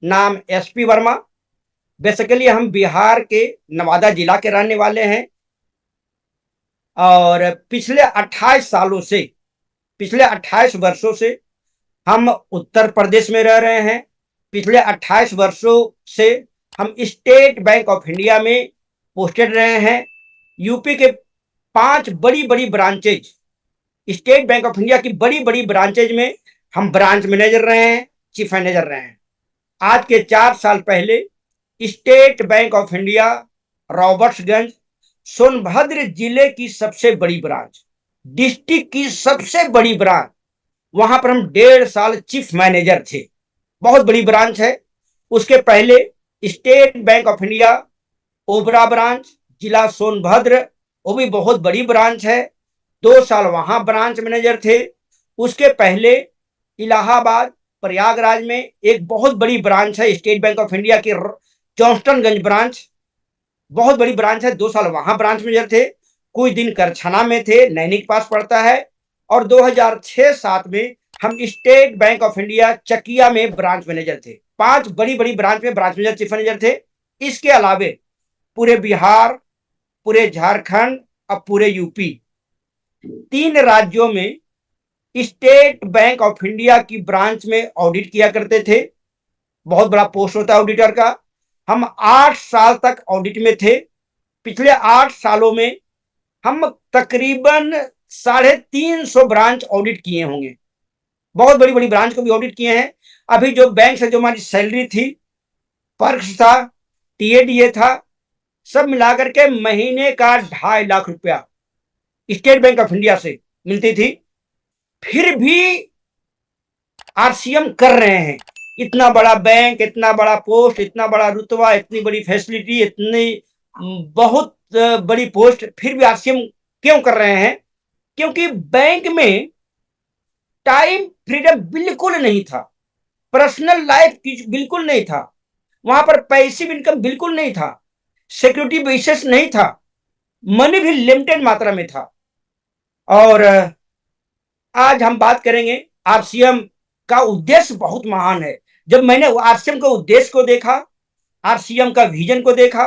नाम SP Verma. Basically हम बिहार के नवादा जिला के रहने वाले हैं और पिछले 28 वर्षों से हम उत्तर प्रदेश में रह रहे हैं। पिछले 28 वर्षों से हम स्टेट बैंक ऑफ इंडिया में पोस्टेड रहे हैं। यूपी के 5 बड़ी बड़ी branches, state Bank of India की बड़ी बड़ी ब्रांचेज में हम ब्रांच मैनेजर रहे हैं, चीफ मैनेजर रहे हैं। आज के 4 साल पहले state Bank of India Robertsganj Sonbhadra जिले की सबसे बड़ी ब्रांच, डिस्ट्रिक्ट की सबसे बड़ी ब्रांच, वहां पर हम 1.5 साल चीफ मैनेजर थे। बहुत बड़ी ब्रांच है। उसके पहले state Bank of India Obra branch, जिला सोनभद्र, वो भी बहुत बड़ी ब्रांच है। 2 साल वहां ब्रांच मैनेजर थे। उसके पहले इलाहाबाद प्रयागराज में एक बहुत बड़ी ब्रांच है स्टेट बैंक ऑफ इंडिया की, जॉन्सटनगंज ब्रांच, बहुत बड़ी ब्रांच है। 2 साल वहां ब्रांच मैनेजर थे। कुछ दिन करछना में थे, नैनी के पास पड़ता है। और 2006-07 में हम State Bank of India Chakiya में ब्रांच मैनेजर थे। 5 बड़ी बड़ी ब्रांच में ब्रांच मैनेजर, चीफ मैनेजर थे। इसके अलावे पूरे बिहार, पूरे झारखंड और पूरे यूपी, 3 राज्यों में स्टेट बैंक ऑफ इंडिया की ब्रांच में ऑडिट किया करते थे। बहुत बड़ा पोस्ट होता है ऑडिटर का। हम 8 साल तक ऑडिट में थे। पिछले 8 सालों में हम तकरीबन 350 ब्रांच ऑडिट किए होंगे। बहुत बड़ी बड़ी ब्रांच को भी ऑडिट किए हैं। अभी जो बैंक से जो हमारी सैलरी थी, पर्क्स था, टीएडीए था, सब मिलाकर के महीने का 2.5 लाख रुपया स्टेट बैंक ऑफ इंडिया से मिलती थी। फिर भी आरसीएम कर रहे हैं। इतना बड़ा बैंक, इतना बड़ा पोस्ट, इतना बड़ा रुतबा, इतनी बड़ी फैसिलिटी, इतनी बहुत बड़ी पोस्ट, फिर भी आरसीएम क्यों कर रहे हैं? क्योंकि बैंक में टाइम फ्रीडम बिल्कुल नहीं था, पर्सनल लाइफ बिल्कुल नहीं था, वहां पर पैसिव इनकम बिल्कुल नहीं था, सिक्योरिटी बेसिस नहीं था, मनी भी लिमिटेड मात्रा में था। और आज हम बात करेंगे आरसीएम का उद्देश्य बहुत महान है। जब मैंने आरसीएम के उद्देश्य को देखा, आरसीएम का विजन को देखा,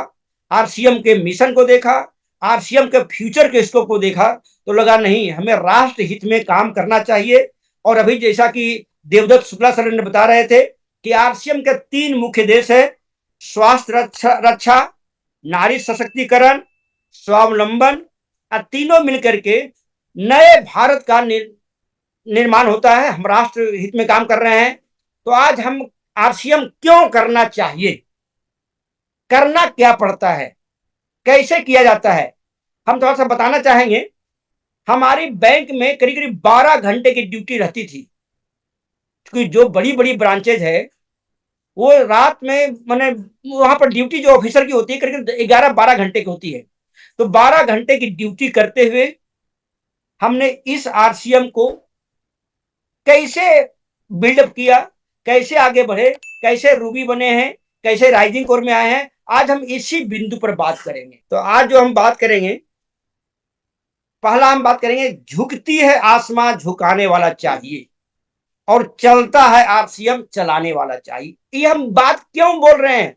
आरसीएम के मिशन को देखा, आरसीएम के फ्यूचर के स्कोप को देखा, तो लगा नहीं, हमें राष्ट्र हित में काम करना चाहिए। और अभी जैसा कि देवदत्त शुक्ला सर ने बता रहे थे कि आरसीएम के 3 मुख्य उद्देश्य है: स्वास्थ्य रक्षा, नारी सशक्तिकरण, स्वावलंबन। तीनों मिलकर के नए भारत का निर्माण होता है। हम राष्ट्र हित में काम कर रहे हैं। तो आज हम आरसीएम क्यों करना चाहिए, करना क्या पड़ता है, कैसे किया जाता है, हम थोड़ा सा बताना चाहेंगे। हमारी बैंक में करीब करीब 12 घंटे की ड्यूटी रहती थी, क्योंकि जो बड़ी बड़ी ब्रांचेज है वो रात में, मैंने वहां पर ड्यूटी जो ऑफिसर की होती है करीब 11-12 घंटे की होती है। तो 12 घंटे की ड्यूटी करते हुए हमने इस आरसीएम को कैसे बिल्डअप किया, कैसे आगे बढ़े, कैसे रूबी बने हैं, कैसे राइजिंग कोर में आए हैं, आज हम इसी बिंदु पर बात करेंगे। तो आज जो हम बात करेंगे, पहला हम बात करेंगे, झुकती है आसमां झुकाने वाला चाहिए और चलता है आरसीएम चलाने वाला चाहिए। ये हम बात क्यों बोल रहे हैं?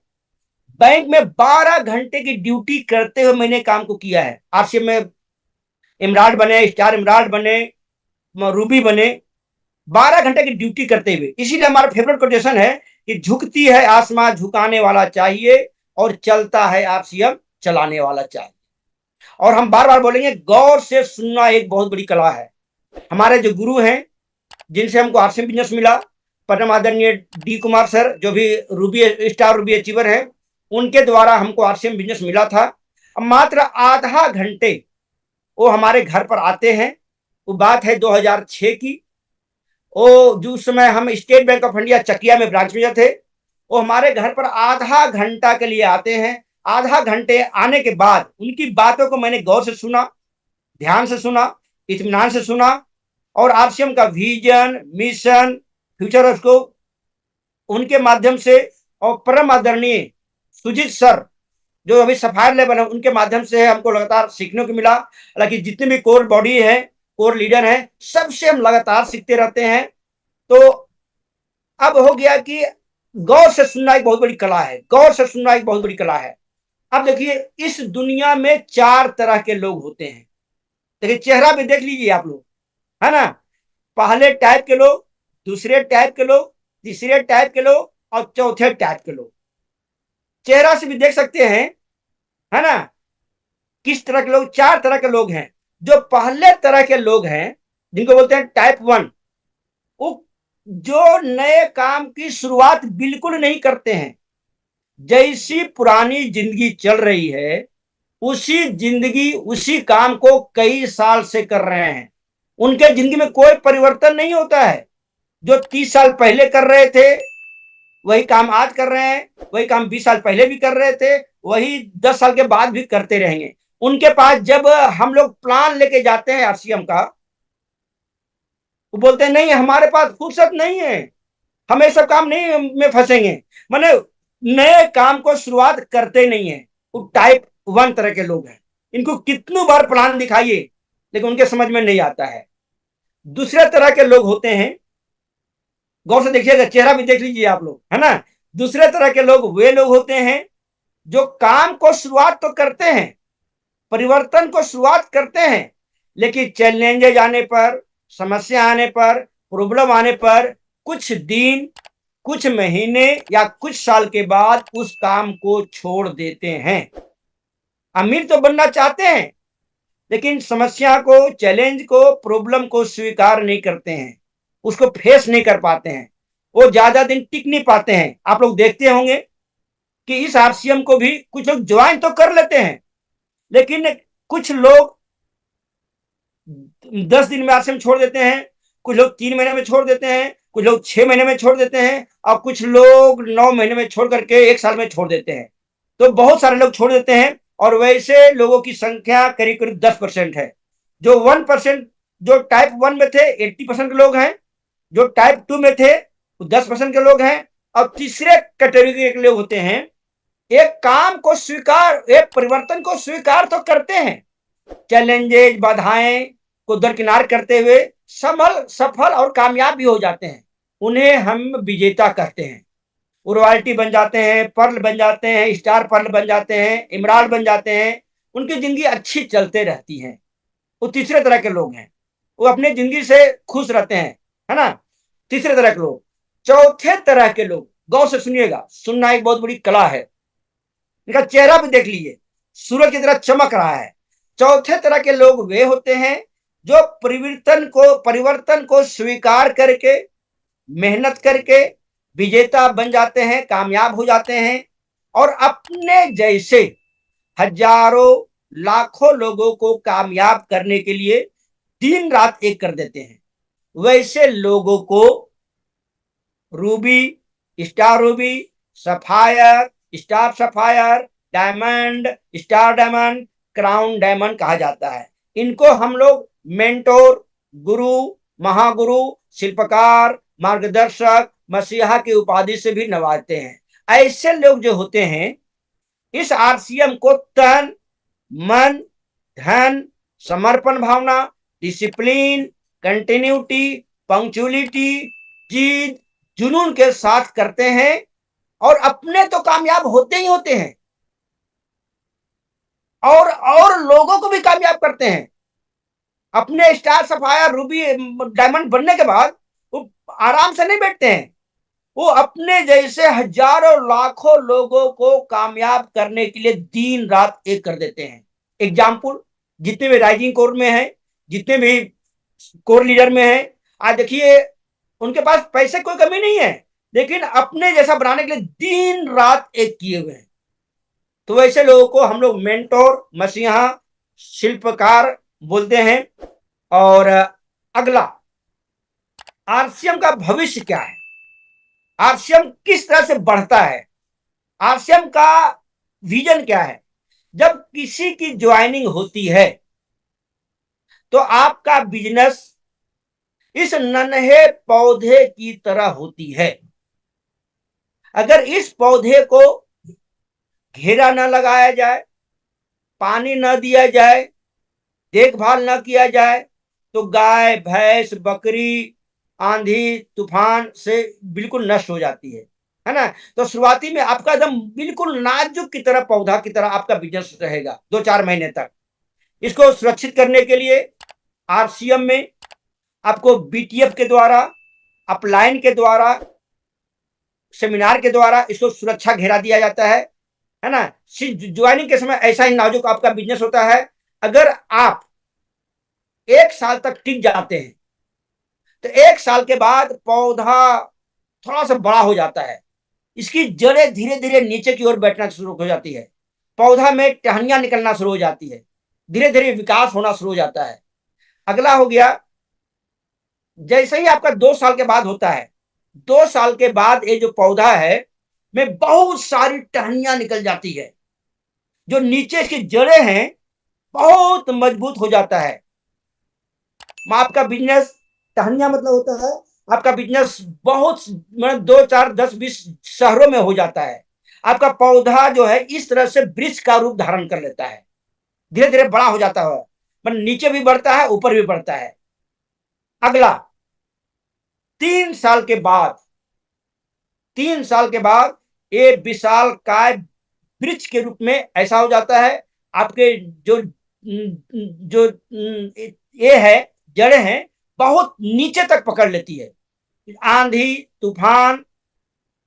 बैंक में 12 घंटे की ड्यूटी करते हुए मैंने काम को किया है। आरसीएम में इमराल्ड बने, स्टार इमराल्ड बने, रूबी बने, 12 घंटे की ड्यूटी करते हुए। इसीलिए हमारा फेवरेट कोटेशन है कि झुकती है आसमां झुकाने वाला चाहिए और चलता है आरसीएम चलाने वाला चाहिए। और हम बार बार बोलेंगे, गौर से सुनना एक बहुत बड़ी कला है। हमारे जो गुरु हैं, जिनसे हमको आरसीएम बिजनेस मिला, परम आदरणीय डी कुमार सर, जो भी रूबी स्टार रूबी अचीवर है, उनके द्वारा हमको आरसीएम बिजनेस मिला था। अब मात्र आधा घंटे वो हमारे घर पर आते हैं। वो बात है 2006 की। वो जो समय हम State Bank of India Chakiya में ब्रांच मैनेजर थे, वो हमारे घर पर आधा घंटा के लिए आते हैं। आधा घंटे आने के बाद उनकी बातों को मैंने गौर से सुना, ध्यान से सुना, इत्मीनान से सुना, और आरसीएम का विजन, मिशन, फ्यूचर उसको उनके माध्यम से, और परम आदरणीय सुजीत सर जो अभी सफायर लेवल है, उनके माध्यम से हमको लगातार सीखने को मिला। हालांकि जितनी भी कोर बॉडी है, कोर लीडर है, सबसे हम लगातार सीखते रहते हैं। तो अब हो गया कि गौर से सुनना एक बहुत बड़ी कला है, गौर से सुनना एक बहुत बड़ी कला है। अब देखिए, इस दुनिया में 4 तरह के लोग होते हैं। देखिए, चेहरा भी देख लीजिए आप लोग, है ना। पहले टाइप के लोग, दूसरे टाइप के लोग, तीसरे टाइप के लोग और चौथे टाइप के लोग। चेहरा से भी देख सकते हैं, है ना, किस तरह के लोग। 4 तरह के लोग हैं। जो पहले तरह के लोग हैं, जिनको बोलते हैं टाइप 1, वो जो नए काम की शुरुआत बिल्कुल नहीं करते हैं। जैसी पुरानी जिंदगी चल रही है, उसी जिंदगी उसी काम को कई साल से कर रहे हैं। उनके जिंदगी में कोई परिवर्तन नहीं होता है। जो 30 साल पहले कर रहे थे वही काम आज कर रहे हैं, वही काम 20 साल पहले भी कर रहे थे, वही 10 साल के बाद भी करते रहेंगे। उनके पास जब हम लोग प्लान लेके जाते हैं आरसीएम का, वो बोलते हैं नहीं हमारे पास फुर्सत नहीं है, हम ये सब काम नहीं में फंसेंगे। माने नए काम को शुरुआत करते नहीं है। वो टाइप 1 तरह के लोग हैं। इनको कितनी बार प्लान दिखाइए लेकिन उनके समझ में नहीं आता है। दूसरे तरह के लोग होते हैं, गौर से देखिएगा, चेहरा भी देख लीजिए आप लोग, है ना। दूसरे तरह के लोग वे लोग होते हैं जो काम को शुरुआत तो करते हैं, परिवर्तन को शुरुआत करते हैं, लेकिन चैलेंजेज आने पर, समस्या आने पर, प्रॉब्लम आने पर कुछ दिन, कुछ महीने या कुछ साल के बाद उस काम को छोड़ देते हैं। अमीर तो बनना चाहते हैं लेकिन समस्या को, चैलेंज को, प्रॉब्लम को स्वीकार नहीं करते हैं, उसको फेस नहीं कर पाते हैं, वो ज्यादा दिन टिक नहीं पाते हैं। आप लोग देखते होंगे कि इस आरसीएम को भी कुछ लोग ज्वाइन तो कर लेते हैं, लेकिन कुछ लोग 10 दिन में आरसीएम छोड़ देते हैं, कुछ लोग 3 महीने में छोड़ देते हैं, कुछ लोग 6 महीने में छोड़ देते हैं और कुछ लोग 9 महीने में छोड़ करके 1 साल में छोड़ देते हैं। तो बहुत सारे लोग छोड़ देते हैं और वैसे लोगों की संख्या करीब करीब 10% है। जो 1%, जो टाइप 1 में थे 80% के लोग हैं, जो टाइप 2 में थे वो 10% के लोग हैं, और तीसरे कैटेगरी के लोग होते हैं, एक काम को स्वीकार, एक परिवर्तन को स्वीकार तो करते हैं, चैलेंजेज, बाधाएं को दरकिनार करते हुए सफल और कामयाब भी हो जाते हैं। उन्हें हम विजेता कहते हैं। वो रॉयल्टी बन जाते हैं, पर्ल बन जाते हैं, स्टार पर्ल बन जाते हैं, इमराल्ड बन जाते हैं। उनकी जिंदगी अच्छी चलते रहती है। वो तीसरे तरह के लोग हैं, वो अपनी जिंदगी से खुश रहते हैं, है ना। तीसरे तरह के लोग। चौथे तरह के लोग, गौर से सुनिएगा, सुनना एक बहुत बड़ी कला है। इनका चेहरा भी देख लीजिए, सूरज की तरह चमक रहा है। चौथे तरह के लोग वे होते हैं जो परिवर्तन को स्वीकार करके, मेहनत करके विजेता बन जाते हैं, कामयाब हो जाते हैं और अपने जैसे हजारों लाखों लोगों को कामयाब करने के लिए दिन रात एक कर देते हैं। वैसे लोगों को Ruby, star Ruby, sapphire, star sapphire, diamond, star diamond, crown diamond कहा जाता है। इनको हम लोग मेंटोर, गुरु, महागुरु, शिल्पकार, मार्गदर्शक, मसीहा की उपाधि से भी नवाजते हैं। ऐसे लोग जो होते हैं, इस आरसीएम को तन, मन, धन, समर्पण भावना, डिसिप्लिन, कंटिन्यूटी, पंक्चुअलिटी, जीत, जुनून के साथ करते हैं और अपने तो कामयाब होते ही होते हैं और लोगों को भी कामयाब करते हैं। अपने स्टार, सफायर, रूबी, डायमंड बनने के बाद वो आराम से नहीं बैठते हैं, वो अपने जैसे हजारों लाखों लोगों को कामयाब करने के लिए दिन रात एक कर देते हैं। एग्जाम्पल, जितने भी राइजिंग कोर में है, जितने भी कोर लीडर में है, आज देखिए उनके पास पैसे कोई कमी नहीं है, लेकिन अपने जैसा बनाने के लिए दिन रात एक किए हुए हैं। तो वैसे लोगों को हम लोग मेंटोर, मसीहा, शिल्पकार बोलते हैं। और अगला, आरसीएम का भविष्य क्या है, आरसीएम किस तरह से बढ़ता है, आरसीएम का विजन क्या है। जब किसी की ज्वाइनिंग होती है तो आपका बिजनेस इस नन्हे पौधे की तरह होती है। अगर इस पौधे को घेरा न लगाया जाए, पानी न दिया जाए, देखभाल न किया जाए, तो गाय, भैंस, बकरी, आंधी, तूफान से बिल्कुल नष्ट हो जाती है। है ना। तो शुरुआती में आपका एकदम बिल्कुल नाजुक की तरह, पौधा की तरह आपका बिजनेस रहेगा 2-4 महीने तक। इसको सुरक्षित करने के लिए आरसीएम में आपको बीटीएफ के द्वारा, अपलाइन के द्वारा, सेमिनार के द्वारा इसको सुरक्षा घेरा दिया जाता है ना। ज्वाइनिंग के समय ऐसा ही नाजुक आपका बिजनेस होता है। अगर आप 1 साल तक टिक जाते हैं तो 1 साल के बाद पौधा थोड़ा सा बड़ा हो जाता है, इसकी जड़ें धीरे धीरे नीचे की ओर बैठना शुरू हो जाती है, पौधा में टहनियां निकलना शुरू हो जाती है, धीरे धीरे विकास होना शुरू हो जाता है। अगला हो गया, जैसे ही आपका 2 साल के बाद होता है, 2 साल के बाद ये जो पौधा है में बहुत सारी टहनियां निकल जाती है, जो नीचे इसकी जड़ें हैं बहुत मजबूत हो जाता है। आपका बिजनेस, टहनियां मतलब होता है आपका बिजनेस बहुत, मतलब 2, 4, 10, 20 शहरों में हो जाता है। आपका पौधा जो है इस तरह से वृक्ष का रूप धारण कर लेता है, धीरे धीरे बड़ा हो जाता है, मतलब नीचे भी बढ़ता है ऊपर भी बढ़ता है। अगला, 3 साल के बाद, 3 साल के बाद ये विशाल काय वृक्ष के रूप में ऐसा हो जाता है। आपके जो जो ये है, जड़ें हैं बहुत नीचे तक पकड़ लेती है, आंधी तूफान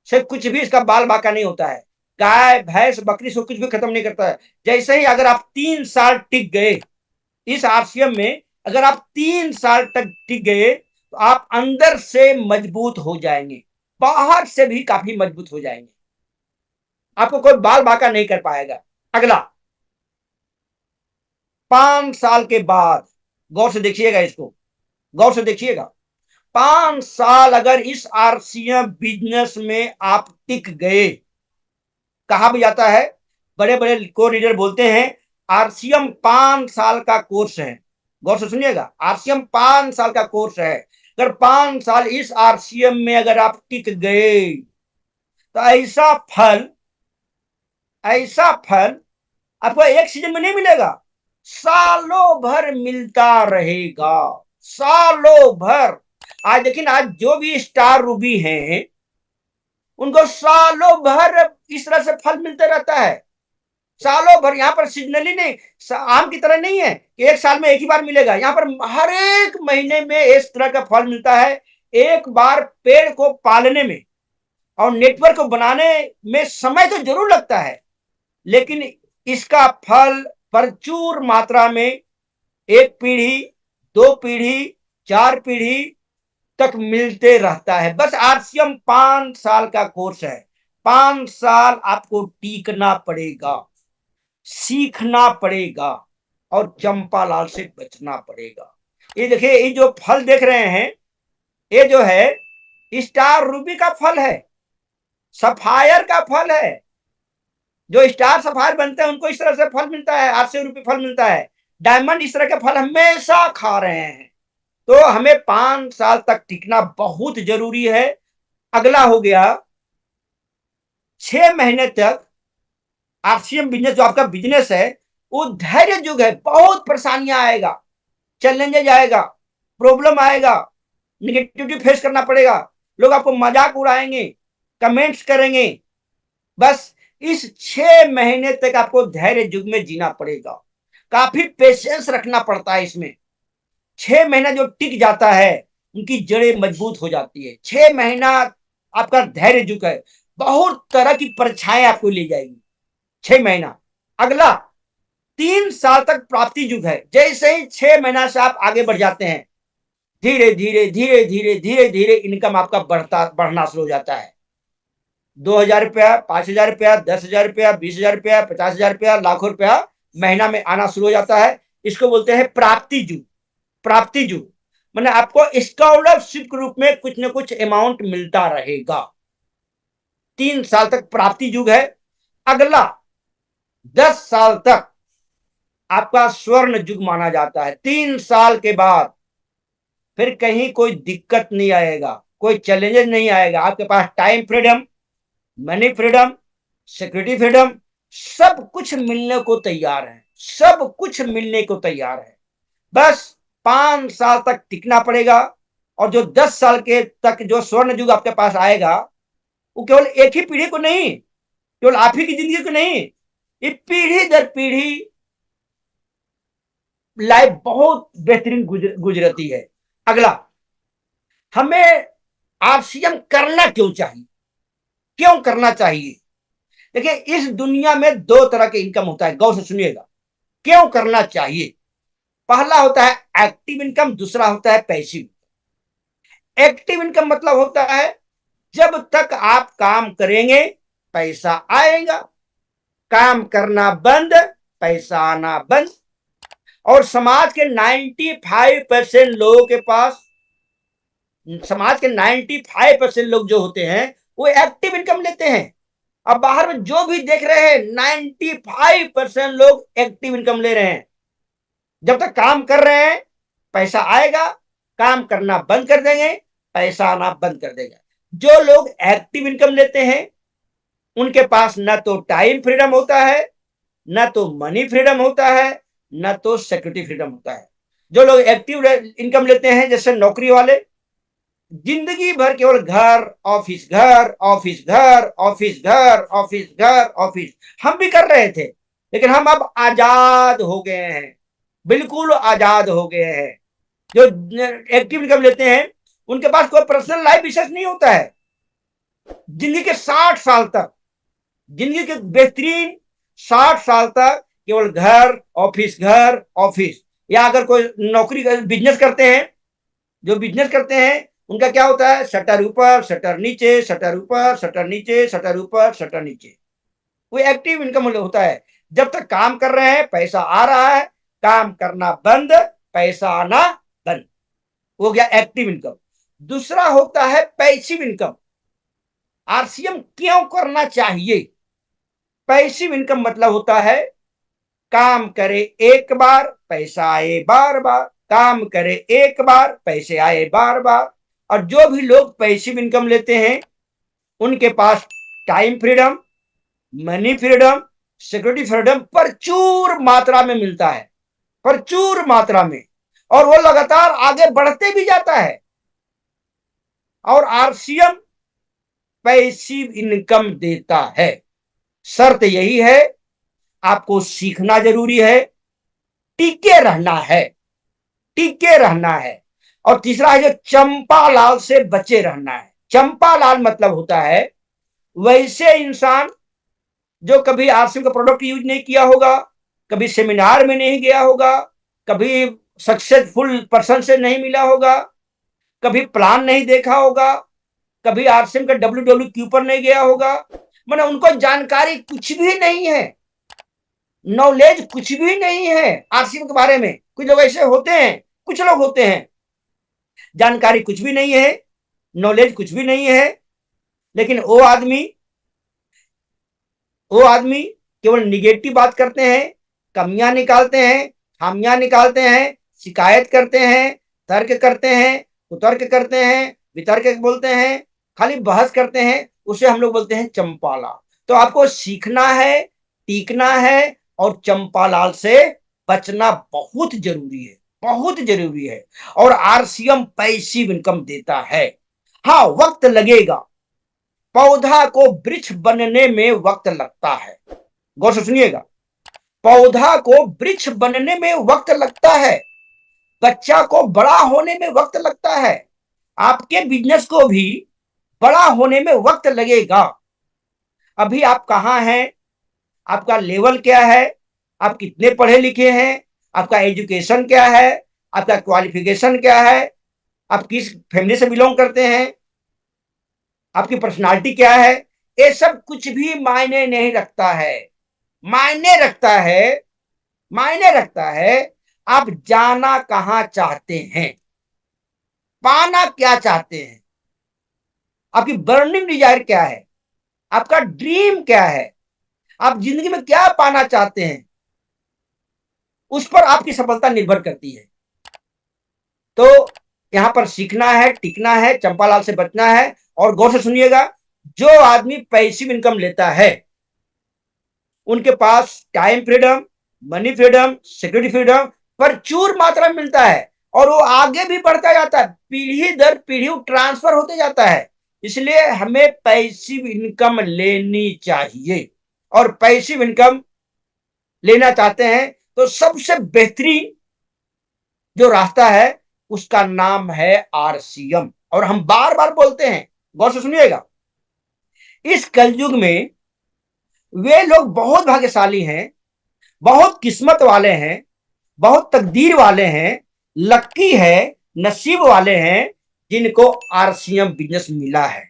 से कुछ भी इसका बाल बाका नहीं होता है, गाय भैंस बकरी से कुछ भी खत्म नहीं करता है। जैसे ही अगर आप 3 साल टिक गए इस आरसीएम में, अगर आप 3 साल तक टिक गए तो आप अंदर से मजबूत हो जाएंगे, बाहर से भी काफी मजबूत हो जाएंगे, आपको कोई बाल बाका नहीं कर पाएगा। अगला, 5 साल के बाद, गौर से देखिएगा इसको, गौर से देखिएगा, 5 साल अगर इस आरसीएम बिजनेस में आप टिक गए, कहा भी जाता है, बड़े बड़े को रीडर बोलते हैं आरसीएम 5 साल का कोर्स है। गौर से सुनिएगा, आरसीएम 5 साल का कोर्स है। अगर 5 साल इस आरसीएम में अगर आप टिक गए तो ऐसा फल आपको एक सीजन में नहीं मिलेगा, सालों भर मिलता रहेगा, सालों भर। आज देखिए, आज जो भी स्टार रूबी हैं उनको सालों भर इस तरह से फल मिलते रहता है, सालों भर। यहाँ पर सीजनली नहीं, आम की तरह नहीं है कि 1 साल में एक ही बार मिलेगा, यहाँ पर हर एक महीने में इस तरह का फल मिलता है। एक बार पेड़ को पालने में और नेटवर्क को बनाने में समय तो जरूर लगता है, लेकिन इसका फल प्रचुर मात्रा में 1 पीढ़ी, 2 पीढ़ी, 4 पीढ़ी तक मिलते रहता है। बस आरसीएम 5 साल का कोर्स है, 5 साल आपको टीकना पड़ेगा, सीखना पड़ेगा और चंपालाल से बचना पड़ेगा। ये देखिए, ये जो फल देख रहे हैं ये जो है स्टार रूबी का फल है, सफायर का फल है। जो स्टार सफायर बनते हैं उनको इस तरह से फल मिलता है, 800 रुपये फल मिलता है। डायमंड इस तरह के फल हमेशा खा रहे हैं। तो हमें 5 साल तक टिकना बहुत जरूरी है। अगला हो गया, 6 महीने तक आरसीएम बिजनेस, जो आपका बिजनेस है वो धैर्य युग है, बहुत परेशानियां आएगा, चैलेंजेज आएगा, प्रॉब्लम आएगा, निगेटिविटी फेस करना पड़ेगा, लोग आपको मजाक उड़ाएंगे, कमेंट्स करेंगे। बस इस 6 महीने तक आपको धैर्य युग में जीना पड़ेगा, काफी पेशेंस रखना पड़ता है इसमें। 6 महीना जो टिक जाता है उनकी जड़ें मजबूत हो जाती है। 6 महीना आपका धैर्य युग है, बहुत तरह की परीक्षाएं आपको ले जाएगी 6 महीना। अगला, 3 साल तक प्राप्ति युग है। जैसे ही 6 महीना से आप आगे बढ़ जाते हैं, धीरे धीरे धीरे धीरे धीरे धीरे इनकम आपका बढ़ना शुरू हो जाता है। 2,000 रुपया, 5,000 रुपया, 10,000 रुपया, 20,000 रुपया, 50,000 रुपया, लाखों रुपया महीना में आना शुरू हो जाता है। इसको बोलते हैं प्राप्ति युग। प्राप्ति युग मैंने आपको स्कॉलरशिप के रूप में कुछ न कुछ अमाउंट मिलता रहेगा। 3 साल तक प्राप्ति युग है। अगला 10 साल तक आपका स्वर्ण युग माना जाता है। 3 साल के बाद फिर कहीं कोई दिक्कत नहीं आएगा, कोई चैलेंजेस नहीं आएगा। आपके पास time freedom, money freedom, security freedom, सब कुछ मिलने को तैयार है, सब कुछ मिलने को तैयार है। बस 5 साल तक टिकना पड़ेगा। और जो 10 साल के तक जो स्वर्ण युग आपके पास आएगा, वो केवल एक ही पीढ़ी को नहीं, केवल आप ही की जिंदगी को नहीं, ये पीढ़ी दर पीढ़ी लाइफ बहुत बेहतरीन गुजरती है। अगला, हमें आरसीएम करना क्यों चाहिए, क्यों करना चाहिए? देखिए, इस दुनिया में दो तरह के इनकम होता है, गौर से सुनिएगा, क्यों करना चाहिए। पहला होता है एक्टिव इनकम, दूसरा होता है पैसिव। एक्टिव इनकम मतलब होता है जब तक आप काम करेंगे पैसा आएगा, काम करना बंद पैसा आना बंद। और समाज के 95% लोगों के पास, समाज के 95% लोग जो होते हैं वो एक्टिव इनकम लेते हैं। अब बाहर में जो भी देख रहे हैं 95% लोग एक्टिव इनकम ले रहे हैं। जब तक काम कर रहे हैं पैसा आएगा, काम करना बंद कर देंगे पैसा आना बंद कर देगा। जो लोग एक्टिव इनकम लेते हैं उनके पास ना तो टाइम फ्रीडम होता है, ना तो मनी फ्रीडम होता है, ना तो सिक्योरिटी फ्रीडम होता है। जो लोग एक्टिव इनकम लेते हैं जैसे नौकरी वाले, जिंदगी भर केवल घर ऑफिस घर ऑफिस घर ऑफिस घर ऑफिस घर ऑफिस। हम भी कर रहे थे, लेकिन हम अब आजाद हो गए हैं, बिल्कुल आजाद हो गए हैं। जो एक्टिव इनकम लेते हैं उनके पास कोई पर्सनल लाइफ विशेष नहीं होता है। जिंदगी के 60 साल तक, जिंदगी के बेहतरीन 60 साल तक केवल घर ऑफिस। या अगर कोई नौकरी बिजनेस करते हैं, जो बिजनेस करते हैं उनका क्या होता है, शटर ऊपर शटर नीचे, शटर ऊपर शटर नीचे, शटर ऊपर शटर नीचे। वो एक्टिव इनकम होता है। जब तक काम कर रहे हैं पैसा आ रहा है, काम करना बंद पैसा आना बंद, हो गया एक्टिव इनकम। दूसरा होता है पैसिव इनकम। आरसीएम क्यों करना चाहिए? पैसिव इनकम मतलब होता है काम करे एक बार पैसा आए बार बार, काम करे एक बार पैसे आए बार बार। और जो भी लोग पैसिव इनकम लेते हैं उनके पास time freedom, money freedom, security freedom प्रचुर मात्रा में मिलता है, प्रचुर मात्रा में। और वो लगातार आगे बढ़ते भी जाता है। और आरसीएम पैसिव इनकम देता है। शर्त यही है, आपको सीखना जरूरी है, टिके रहना है, टिके रहना है। और तीसरा है जो चंपा लाल से बचे रहना है। चंपा लाल मतलब होता है वैसे इंसान जो कभी आरसीएम का प्रोडक्ट यूज नहीं किया होगा, कभी सेमिनार में नहीं गया होगा, कभी सक्सेसफुल पर्सन से नहीं मिला होगा, कभी प्लान नहीं देखा होगा, कभी आरसीएम का WWQ पर नहीं गया होगा, माने उनको जानकारी कुछ भी नहीं है, नॉलेज कुछ भी नहीं है आरसीएम के बारे में। कुछ लोग ऐसे होते हैं, कुछ लोग होते हैं जानकारी कुछ भी नहीं है, नॉलेज कुछ भी नहीं है, लेकिन वो आदमी केवल निगेटिव बात करते हैं, कमियां निकालते हैं, खामियां निकालते हैं, शिकायत करते हैं, तर्क करते हैं, कुतर्क करते हैं, वितर्क बोलते हैं, खाली बहस करते हैं, उसे हम लोग बोलते हैं चंपालाल। तो आपको सीखना है, टीकना है और चंपालाल से बचना बहुत जरूरी है, बहुत जरूरी है। और आरसीएम पैसिव इनकम देता है। हाँ, वक्त लगेगा, पौधा को वृक्ष बनने में वक्त लगता है। गौर से सुनिएगा, पौधा को वृक्ष बनने में वक्त लगता है, बच्चा को बड़ा होने में वक्त लगता है, आपके बिजनेस को भी बड़ा होने में वक्त लगेगा। अभी आप कहां हैं, आपका लेवल क्या है, आप कितने पढ़े लिखे हैं, आपका एजुकेशन क्या है, आपका क्वालिफिकेशन क्या है, आप किस फैमिली से बिलोंग करते हैं, आपकी पर्सनालिटी क्या है, ये सब कुछ भी मायने नहीं रखता है। मायने रखता है, मायने रखता है आप जाना कहां चाहते हैं, पाना क्या चाहते हैं, आपकी बर्निंग डिजायर क्या है, आपका ड्रीम क्या है, आप जिंदगी में क्या पाना चाहते हैं, उस पर आपकी सफलता निर्भर करती है। तो यहां पर सीखना है, टिकना है, चंपालाल से बचना है। और गौर से सुनिएगा, जो आदमी पैसिव इनकम लेता है उनके पास time freedom, money freedom, security freedom प्रचुर मात्रा में मिलता है। और वो आगे भी बढ़ता जाता है, पीढ़ी दर पीढ़ी ट्रांसफर होते जाता है। इसलिए हमें पैसिव इनकम लेनी चाहिए, और पैसिव इनकम लेना चाहते हैं तो सबसे बेहतरीन जो रास्ता है उसका नाम है आरसीएम। और हम बार बार बोलते हैं, गौर से सुनिएगा, इस कलयुग में वे लोग बहुत भाग्यशाली हैं, बहुत किस्मत वाले हैं, बहुत तकदीर वाले हैं, लक्की है, नसीब वाले हैं, जिनको आरसीएम बिजनेस मिला है।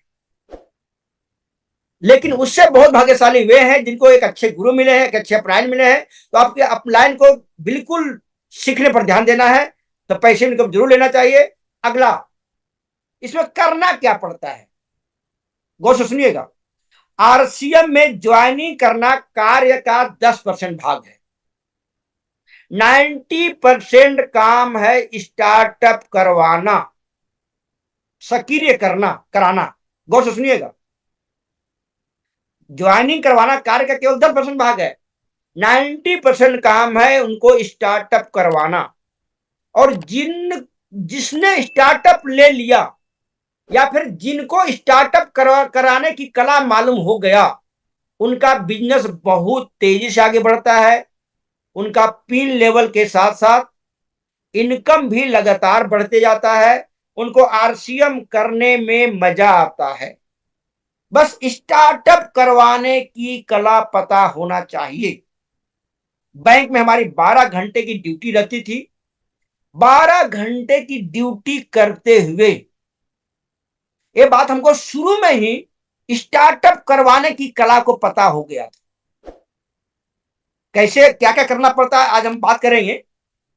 लेकिन उससे बहुत भाग्यशाली वे हैं जिनको एक अच्छे गुरु मिले हैं, एक अच्छे अपलाइन मिले हैं। तो आपके अपलाइन को बिल्कुल सीखने पर ध्यान देना है, तो पैसे इनकम जरूर लेना चाहिए। अगला, इसमें करना क्या पड़ता है, गौर से सुनिएगा। आरसीएम में ज्वाइनिंग करना कार्य का 10% भाग है। 90% काम है स्टार्टअप करवाना, सक्रिय करना, कराना। गौर से सुनिएगा, ज्वाइनिंग करवाना कार्य का केवल 10% भाग है। 90% काम है उनको स्टार्टअप करवाना। और जिसने स्टार्टअप ले लिया या फिर जिनको स्टार्टअप कराने की कला मालूम हो गया, उनका बिजनेस बहुत तेजी से आगे बढ़ता है। उनका पिन लेवल के साथ साथ इनकम भी लगातार बढ़ते जाता है। उनको आरसीएम करने में मजा आता है। बस स्टार्टअप करवाने की कला पता होना चाहिए। बैंक में हमारी 12 घंटे की ड्यूटी रहती थी। 12 घंटे की ड्यूटी करते हुए ये बात हमको शुरू में ही स्टार्टअप करवाने की कला को पता हो गया था। कैसे क्या क्या करना पड़ता है आज हम बात करेंगे।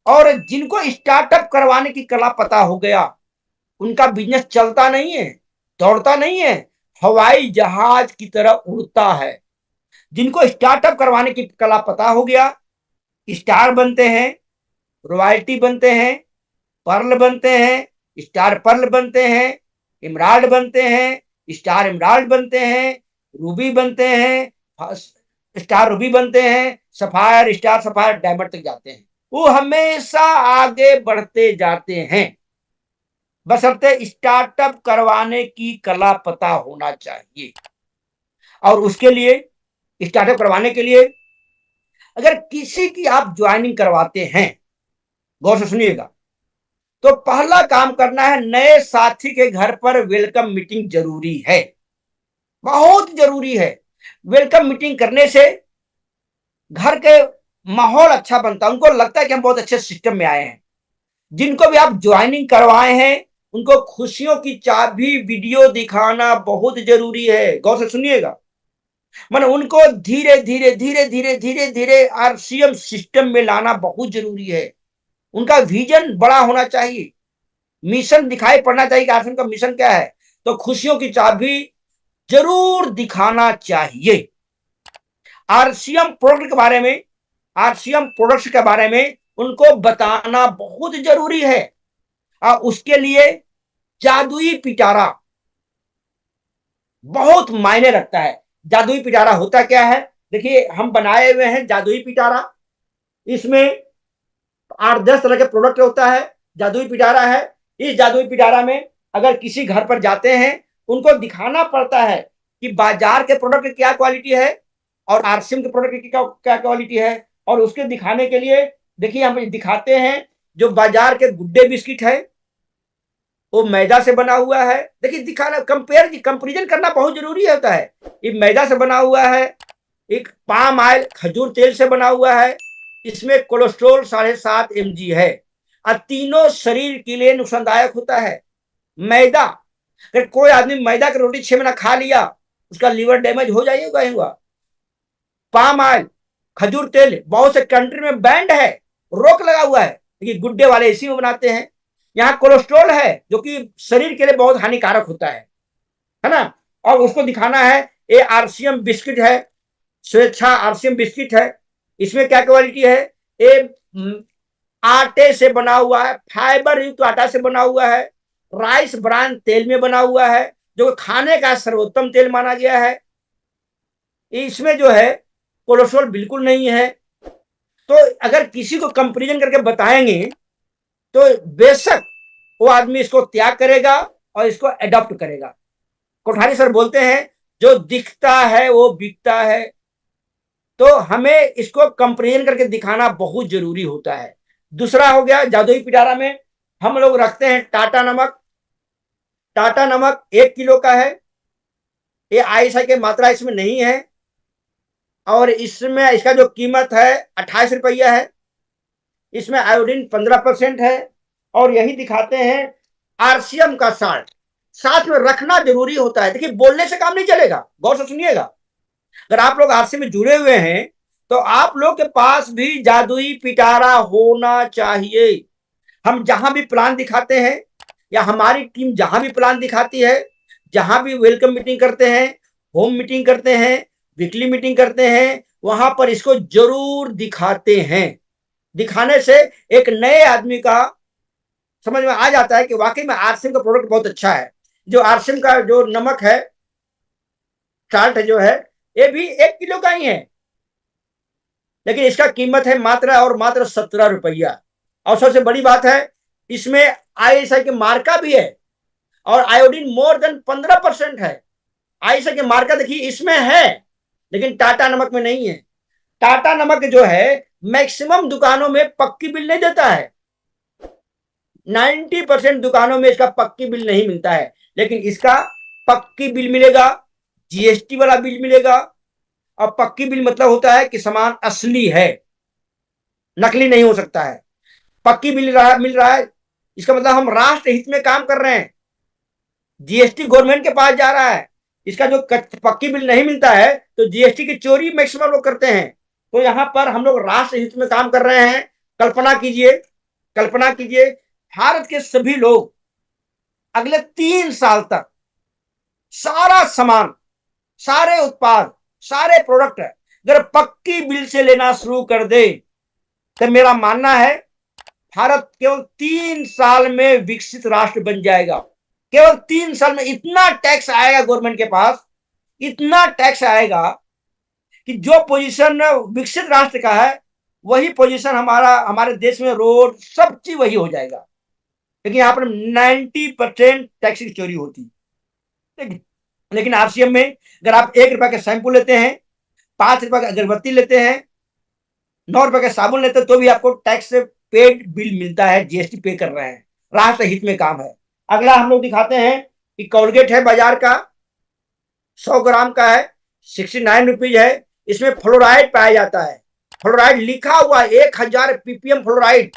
और जिनको स्टार्टअप करवाने की कला पता हो गया, उनका बिजनेस चलता नहीं है, दौड़ता नहीं है, हवाई जहाज की तरह उड़ता है। जिनको स्टार्टअप करवाने की कला पता हो गया, स्टार बनते हैं, रॉयल्टी बनते हैं, पर्ल बनते हैं, स्टार पर्ल बनते हैं, इमराल्ड बनते हैं, स्टार इमराल्ड बनते हैं, रूबी बनते हैं, स्टार रूबी बनते हैं, सफायर, स्टार सफायर, डायमंड तक जाते हैं। वो हमेशा आगे बढ़ते जाते हैं, बशर्ते स्टार्टअप करवाने की कला पता होना चाहिए। और उसके लिए, स्टार्टअप करवाने के लिए अगर किसी की आप ज्वाइनिंग करवाते हैं, गौर से सुनिएगा, तो पहला काम करना है, नए साथी के घर पर वेलकम मीटिंग जरूरी है, बहुत जरूरी है। वेलकम मीटिंग करने से घर के माहौल अच्छा बनता है, उनको लगता है कि हम बहुत अच्छे सिस्टम में आए हैं। जिनको भी आप ज्वाइनिंग करवाए हैं, उनको खुशियों की चाबी वीडियो दिखाना बहुत जरूरी है। गौर से सुनिएगा, मतलब उनको धीरे धीरे धीरे धीरे धीरे धीरे आरसीएम सिस्टम में लाना बहुत जरूरी है। उनका विजन बड़ा होना चाहिए, मिशन दिखाई पड़ना चाहिए कि आरसीएम का मिशन क्या है। तो खुशियों की चाबी जरूर दिखाना चाहिए। आरसीएम प्रोडक्ट के बारे में, आरसीएम प्रोडक्ट्स के बारे में उनको बताना बहुत जरूरी है। और उसके लिए जादुई पिटारा बहुत मायने रखता है। जादुई पिटारा होता क्या है, देखिए हम बनाए हुए हैं जादुई पिटारा। इसमें 8-10 तरह के प्रोडक्ट होता है, जादुई पिटारा है। इस जादुई पिटारा में अगर किसी घर पर जाते हैं, उनको दिखाना पड़ता है कि बाजार के प्रोडक्ट की क्या क्वालिटी है और आरसीएम के प्रोडक्ट की क्या क्वालिटी है। और उसके दिखाने के लिए देखिए हम दिखाते हैं, जो बाजार के गुड्डे बिस्किट है वो मैदा से बना हुआ है। देखिए दिखाना, कंपेरिजन करना बहुत जरूरी होता है। ये मैदा से बना हुआ है, एक पाम ऑयल खजूर तेल से बना हुआ है, इसमें कोलेस्ट्रोल 7.5 mg है और तीनों शरीर के लिए नुकसानदायक होता है। मैदा, अगर कोई आदमी मैदा की रोटी 6 महीना खा लिया, उसका लीवर डैमेज हो जाएगा। पाम ऑयल खजूर तेल बहुत से कंट्री में बैंड है, रोक लगा हुआ है, लेकिन गुड्डे वाले इसी में बनाते हैं। यहाँ कोलेस्ट्रॉल है जो कि शरीर के लिए बहुत हानिकारक होता है ना। और उसको दिखाना है, ये आरसीएम बिस्किट है, स्वेच्छा आरसीएम बिस्किट है। इसमें क्या क्वालिटी है, ये आटे से बना हुआ है, फाइबर युक्त आटा से बना हुआ है, राइस ब्रान तेल में बना हुआ है, जो खाने का सर्वोत्तम तेल माना गया है। इसमें जो है कोलेस्ट्रॉल बिल्कुल नहीं है। तो अगर किसी को कंपेरिजन करके बताएंगे तो बेशक वो आदमी इसको त्याग करेगा और इसको एडॉप्ट करेगा। कोठारी सर बोलते हैं जो दिखता है वो बिकता है, तो हमें इसको कंपेरिजन करके दिखाना बहुत जरूरी होता है। दूसरा हो गया जादुई पिटारा में हम लोग रखते हैं टाटा नमक। टाटा नमक 1 किलो का है, ये आईएसआई की मात्रा इसमें नहीं है, और इसमें इसका जो कीमत है 28 रुपया है। इसमें आयोडीन 15% है, और यही दिखाते हैं आरसीएम का साल्ट साथ में रखना जरूरी होता है। देखिए बोलने से काम नहीं चलेगा, गौर से सुनिएगा। अगर आप लोग आरसीएम में जुड़े हुए हैं तो आप लोग के पास भी जादुई पिटारा होना चाहिए। हम जहां भी प्लान दिखाते हैं, या हमारी टीम जहां भी प्लान दिखाती है, जहां भी वेलकम मीटिंग करते हैं, होम मीटिंग करते हैं, वीकली मीटिंग करते हैं, वहां पर इसको जरूर दिखाते हैं। दिखाने से एक नए आदमी का समझ में आ जाता है कि वाकई में आरसीएम का प्रोडक्ट बहुत अच्छा है। जो आरसीएम का जो नमक है, साल्ट जो है, ये भी 1 किलो का ही है, लेकिन इसका कीमत है मात्र और मात्र 17 रुपया। और सबसे बड़ी बात है, इसमें आईएसआई की मार्का भी है, और आयोडीन मोर देन 15% है। आईएसआई की मार्का देखिए इसमें है, लेकिन टाटा नमक में नहीं है। टाटा नमक जो है मैक्सिमम दुकानों में पक्की बिल नहीं देता है, 90% दुकानों में इसका पक्की बिल नहीं मिलता है, लेकिन इसका पक्की बिल मिलेगा, जीएसटी वाला बिल मिलेगा। और पक्की बिल मतलब होता है कि सामान असली है, नकली नहीं हो सकता है। पक्की बिल मिल रहा है, इसका मतलब हम राष्ट्र हित में काम कर रहे हैं, जीएसटी गवर्नमेंट के पास जा रहा है। इसका जो पक्की बिल नहीं मिलता है तो जीएसटी की चोरी मैक्सिमम लोग करते हैं। तो यहां पर हम लोग राष्ट्र हित में काम कर रहे हैं। कल्पना कीजिए, कल्पना कीजिए भारत के सभी लोग अगले 3 साल तक सारा सामान, सारे उत्पाद, सारे प्रोडक्ट अगर पक्की बिल से लेना शुरू कर दे, तो मेरा मानना है भारत केवल 3 साल में विकसित राष्ट्र बन जाएगा। केवल 3 साल में इतना टैक्स आएगा गवर्नमेंट के पास, इतना टैक्स आएगा कि जो पोजीशन विकसित राष्ट्र का है वही पोजीशन हमारे देश में रोड सब चीज वही हो जाएगा। लेकिन यहाँ पर 90% टैक्स की चोरी होती। लेकिन आरसीएम में अगर आप 1 रुपए के शैंपू लेते हैं, 5 रुपए का अगरबत्ती लेते हैं, 9 रुपए का साबुन लेते हैं, तो भी आपको टैक्स से पेड बिल मिलता है, जीएसटी पे कर रहे हैं, राष्ट्र हित में काम है। अगला हम लोग दिखाते हैं कि कोलगेट है बाजार का, 100 ग्राम का है, 69 रुपीज है। इसमें फ्लोराइड पाया जाता है, फ्लोराइड लिखा हुआ 1000 पीपीएम फ्लोराइड,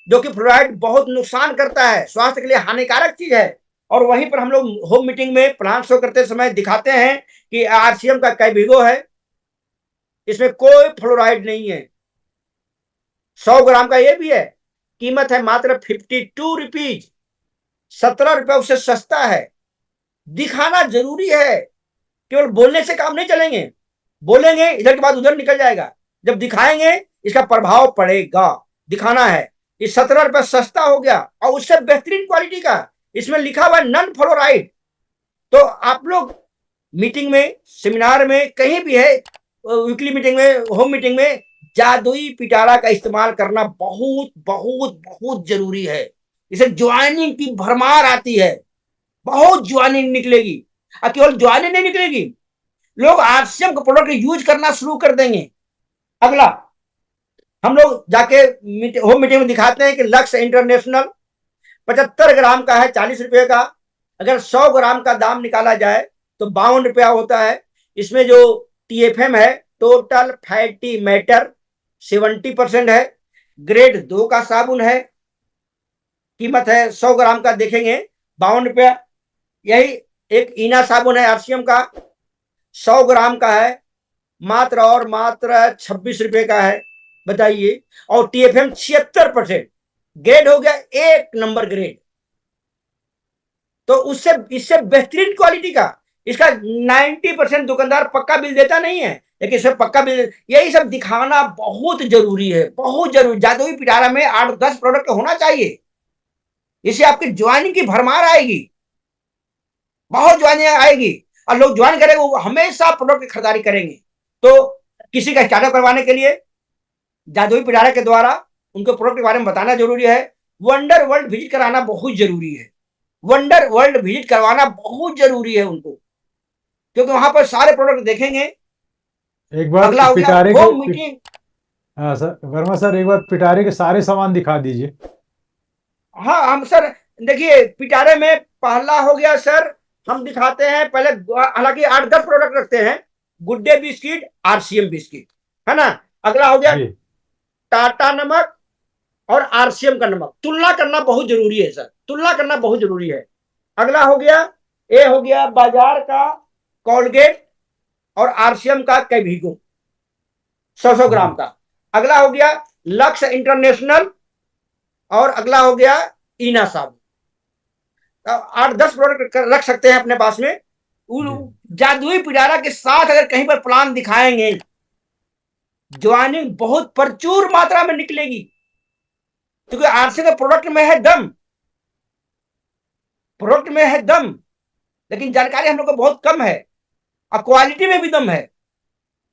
जो कि फ्लोराइड बहुत नुकसान करता है, स्वास्थ्य के लिए हानिकारक चीज है। और वहीं पर हम लोग होम मीटिंग में प्लान शो करते समय दिखाते हैं कि आरसीएम का कैबिगो है, इसमें कोई फ्लोराइड नहीं है, 100 ग्राम का ये भी है, कीमत है मात्र 52 रुपीज, 17 रुपए उससे सस्ता है। दिखाना जरूरी है, केवल बोलने से काम नहीं चलेंगे, बोलेंगे इधर के बाद उधर निकल जाएगा, जब दिखाएंगे इसका प्रभाव पड़ेगा। दिखाना है, ये 17 रुपए सस्ता हो गया और उससे बेहतरीन क्वालिटी का, इसमें लिखा हुआ नन फ्लोराइड। तो आप लोग मीटिंग में, सेमिनार में, कहीं भी है, वीकली मीटिंग में, होम मीटिंग में जादुई पिटारा का इस्तेमाल करना बहुत बहुत बहुत जरूरी है। इसे ज्वाइनिंग की भरमार आती है, बहुत ज्वाइनिंग निकलेगी, और केवल ज्वाइनिंग नहीं निकलेगी, लोग आरसीएम का प्रोडक्ट यूज करना शुरू कर देंगे। अगला हम लोग जाके होम मीटिंग में दिखाते हैं कि लक्स इंटरनेशनल 75 ग्राम का है, 40 रुपए का। अगर 100 ग्राम का दाम निकाला जाए तो 52 रुपया होता है। इसमें जो टीएफएम है, टोटल फैटी मैटर, 70% है। ग्रेड 2 का साबुन है, कीमत है 100 ग्राम का देखेंगे 52 रुपया। यही एक इना साबुन है आरसीएम का, 100 ग्राम का है, मात्र और मात्र 26 रुपए का है, बताइए। और टीएफएम 76%, ग्रेड हो गया 1 नंबर ग्रेड, तो उससे इससे बेहतरीन क्वालिटी का। इसका 90% दुकानदार पक्का बिल देता नहीं है, लेकिन इसमें पक्का बिल, यही सब दिखाना बहुत जरूरी है, बहुत जरूरी। जादुई पिटारा में 8-10 प्रोडक्ट होना चाहिए, इससे आपकी ज्वाइनिंग की भरमार आएगी, बहुत ज्वाइनिंग आएगी, और लोग ज्वाइन करेंगे, वो हमेशा प्रोडक्ट की खरीदारी करेंगे। तो किसी का स्टार्टअप करवाने के लिए जादुई पिटारा के द्वारा उनको प्रोडक्ट के बारे में बताना जरूरी है। वंडर वर्ल्ड विजिट कराना बहुत जरूरी है। वंडर वर्ल्ड विजिट करवाना बहुत जरूरी है उनको, क्योंकि वहां पर सारे प्रोडक्ट देखेंगे। एक बार अगला हो गया पिटारे के होम मीटिंग। हाँ सर, वर्मा सर एक बार पिटारे के सारे सामान दिखा दीजिए। हाँ हम सर, देखिए पिटारे में पहला हो गया सर, हम दिखाते हैं पहले, हालांकि 8-10 प्रोडक्ट रखते हैं। Good day biscuit, RCM biscuit, है ना। अगला हो गया जी। टाटा नमक और आरसीएम का नमक, तुलना करना बहुत जरूरी है सर, तुलना करना बहुत जरूरी है। अगला हो गया, ये हो गया बाजार का कोलगेट और आरसीएम का कैविगो, 100-100 ग्राम जी। का। अगला हो गया लक्स इंटरनेशनल, और अगला हो गया ईना साबुन। 8-10 प्रोडक्ट रख सकते हैं अपने पास में। जी। जादुई पिटारा के साथ अगर कहीं पर प्लान दिखाएंगे, ज्वाइनिंग बहुत प्रचुर मात्रा में निकलेगी, क्योंकि आरसी के प्रोडक्ट में है दम, प्रोडक्ट में है दम, लेकिन जानकारी हम लोग को बहुत कम है, और क्वालिटी में भी दम है।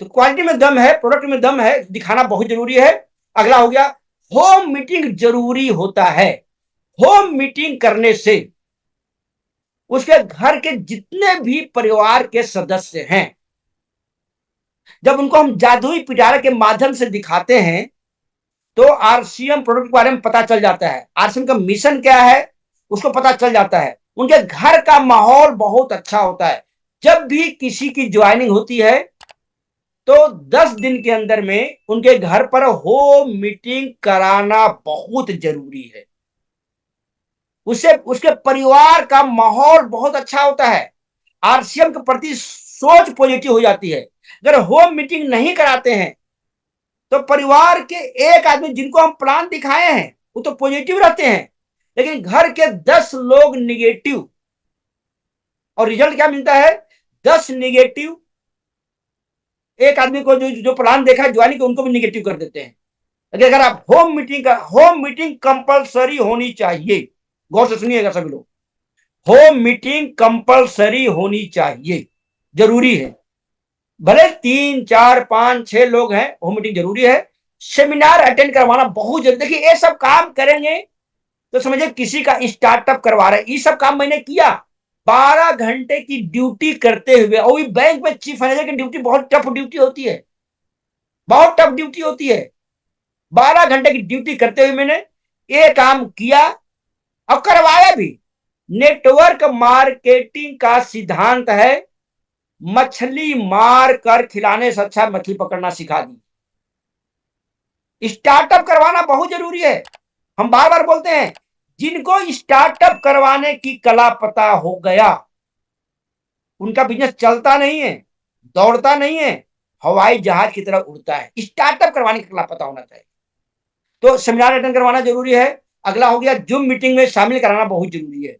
तो क्वालिटी में दम है, प्रोडक्ट में दम है, दिखाना बहुत जरूरी है। अगला हो गया होम मीटिंग जरूरी होता है। होम मीटिंग करने से उसके घर के जितने भी परिवार के सदस्य हैं, जब उनको हम जादुई पिटारे के माध्यम से दिखाते हैं, तो आरसीएम प्रोडक्ट के बारे में पता चल जाता है, आरसीएम का मिशन क्या है उसको पता चल जाता है। उनके घर का माहौल बहुत अच्छा होता है। जब भी किसी की ज्वाइनिंग होती है, तो 10 दिन के अंदर में उनके घर पर होम मीटिंग कराना बहुत जरूरी है। उससे उसके परिवार का माहौल बहुत अच्छा होता है, आरसीएम के प्रति सोच पॉजिटिव हो जाती है। अगर होम मीटिंग नहीं कराते हैं, तो परिवार के एक आदमी जिनको हम प्लान दिखाए हैं वो तो पॉजिटिव रहते हैं, लेकिन घर के 10 लोग निगेटिव, और रिजल्ट क्या मिलता है, 10 निगेटिव। एक आदमी को जो जो प्लान देखा है ज्वाइनिंग, उनको भी निगेटिव कर देते हैं। अगर आप होम मीटिंग कंपलसरी होनी चाहिए, गौर से सुनिएगा सभी लोग, होम मीटिंग कंपलसरी होनी चाहिए, जरूरी है। भले 3, 4, 5, 6 लोग हैं, होम मीटिंग जरूरी है। सेमिनार अटेंड करवाना बहुत जरूरी। देखिए ये सब काम करेंगे तो समझिए किसी का स्टार्टअप करवा रहे हैं। ये सब काम मैंने किया, 12 घंटे की ड्यूटी करते हुए, और भी बैंक में चीफ मैनेजर की ड्यूटी बहुत टफ ड्यूटी होती है, बहुत टफ ड्यूटी होती है। 12 घंटे की ड्यूटी करते हुए मैंने ये काम किया और करवाया भी। नेटवर्क मार्केटिंग का सिद्धांत है, मछली मार कर खिलाने से अच्छा मछली पकड़ना सिखा दी। स्टार्टअप करवाना बहुत जरूरी है। हम बार बार बोलते हैं, जिनको स्टार्टअप करवाने की कला पता हो गया, उनका बिजनेस चलता नहीं है, दौड़ता नहीं है, हवाई जहाज की तरह उड़ता है। स्टार्टअप करवाने की कला पता होना चाहिए। तो सेमिनार अटेंड करवाना जरूरी है। अगला हो गया जूम मीटिंग में शामिल कराना बहुत जरूरी है।